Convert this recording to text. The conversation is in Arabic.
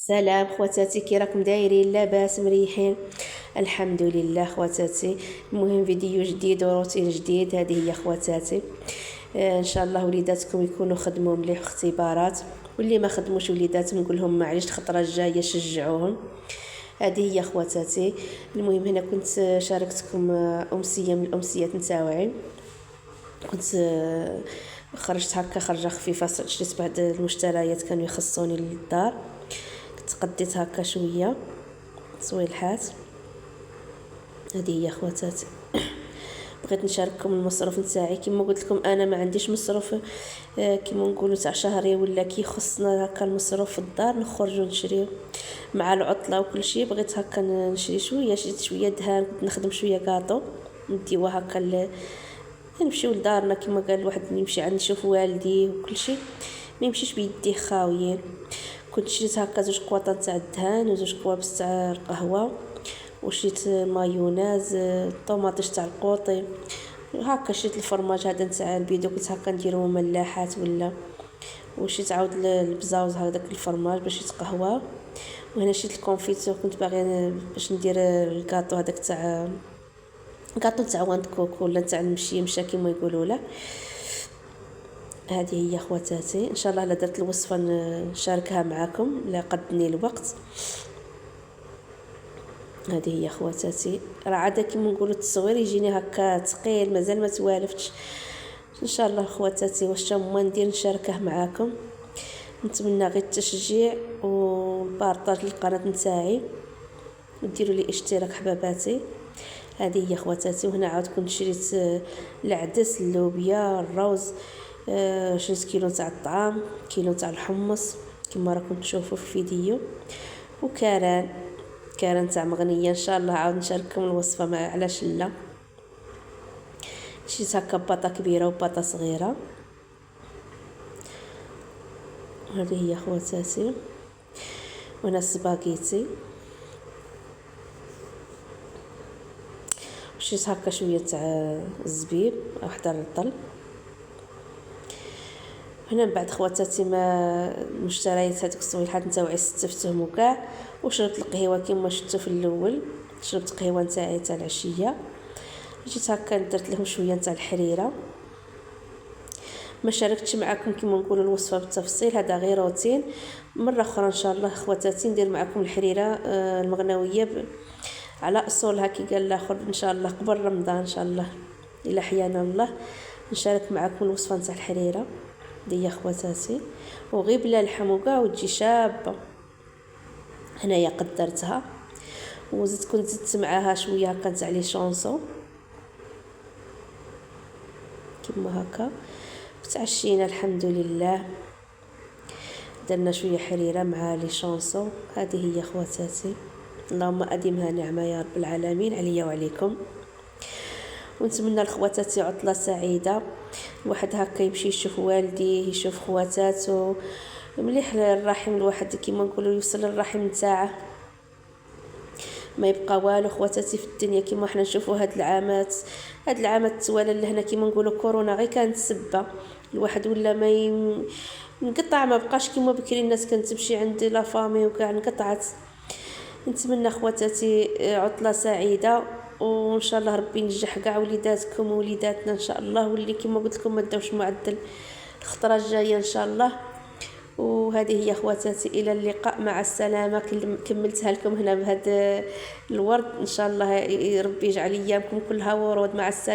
سلام خواتاتي، كي راكم دايرين؟ لاباس مريحين؟ الحمد لله خواتاتي. المهم فيديو جديد وروتين جديد. هذه هي خواتاتي. ان شاء الله وليداتكم يكونوا خدموا مليح اختبارات، واللي ما خدموش وليداتهم نقول لهم معليش الخطره الجايه شجعوهم. هذه هي خواتاتي. المهم هنا كنت شاركتكم امسيه من الامسيات نتاوعي. كنت خرجت هكا خرجه خفيفه، شريت بعض المشتريات كانوا يخصوني للدار. تقديت هكا شويه صويلحات. هذه هي خواتاتي. بغيت نشارككم المصروف نتاعي. كما قلت لكم انا ما عنديش مصروف كما نقولوا تاع شهري، ولا كي خصنا هكا المصروف في الدار نخرجوا نشريو مع العطله وكل شيء. بغيت هكا نشري شويه، شريت شويه دهان، كنت نخدم شويه كاطو نديوها هكا نمشيو لدارنا. كما قال الواحد يمشي عند نشوف والديه وكل شيء، ما يمشيش بيديه خاويين. كنت شريت هكا 2 قواطع تاع الدهان و2 قوابس تاع القهوه، وشريت مايونيز، طوماطيش تاع القوطي هكا. شريت الفرماج هذا نتاع البيدو، كنت هكا نديرو ملاحات ولا. وشريت عاود البزاوز هذاك الفرماج باش يتقهوى. وهنا شريت الكونفيتور، كنت باغي باش ندير الكاطو هذاك تاع كاطو تاع واند كوك ولا تاع المشي كما يقولوا له. هذه هي خواتاتي. ان شاء الله لا درت الوصفه نشاركها معكم لا قدني الوقت. هذه هي خواتاتي. راه عاده كما نقولوا التصوير يجيني هكا ثقيل، مازال ما توالفتش. ان شاء الله خواتاتي واش ما ندير نشاركه معكم. نتمنى غير التشجيع والبارطاج للقناه نتاعي، وديروا لي اشتراك حباباتي. هذه هي خواتاتي. وهنا عاود كنت شريت العدس، اللوبيا، الروز، شريت كيلو تاع الطعام، كيلو تاع الحمص كما راكم تشوفوا في الفيديو، وكاران تاع مغنيه. ان شاء الله عاود نشارككم الوصفه مع علاش لا. شريت هكا باطه كبيره وباطه صغيره. هذه هي خواتاتي. وهنا السباغيتي. شريت هكا شويه تاع الزبيب واحد الرطل. هنا من بعد خواتاتي ما المشتريات هذوك الصويلحات نتاوعي استفتهم وكاع، وشربت القهوه كما شفتوا في الاول. شربت قهوه نتاعي تاع العشيه. جيت هكا درت لهم شويه نتاع الحريره. ما شاركتش معكم كما نقولوا الوصفه بالتفصيل، هذا غير روتين. مره اخرى ان شاء الله خواتاتي ندير معكم الحريره المغنويه على اصولها كي قال الاخر. ان شاء الله قبل رمضان ان شاء الله الى حيانا الله نشارك معكم الوصفه نتاع الحريره دي خواتاتي. وغير بلا لحم وكاع وتجي شابه. هنايا قدرتها وزدت، كنت زدت معاها شويه هكا تاع لي شونسو كما هكا. وتعشينا الحمد لله. درنا شويه حريره مع لي شونسو. هذه هي خواتاتي. اللهم اديمها نعمه يا رب العالمين عليا وعليكم. ونتمنى لخواتاتي عطله سعيده. الواحد هكا يمشي يشوف والديه، يشوف خواتاتو، مليح الرحم الواحد كيما نقولوا يوصل للرحم نتاعه، ما يبقى والو خواتاتي في الدنيا. كيما احنا نشوفوا هاد العامات التوالى لهنا كيما نقولوا كورونا غير كانت سبه الواحد ولا ما انقطع، ما بقاش كيما بكري الناس كانت تمشي عند لا فامي وكاع انقطعت. نتمنى خواتاتي عطله سعيده، وان شاء الله ربي ينجح كاع وليداتكم ووليداتنا ان شاء الله، واللي كما قلت لكم ما داوش معدل الخطره الجايه ان شاء الله. وهذه هي خواتاتي، الى اللقاء، مع السلامه. كملتها لكم هنا بهذا الورد. ان شاء الله ربي يجعل ايامكم كلها ورود. مع السلامه.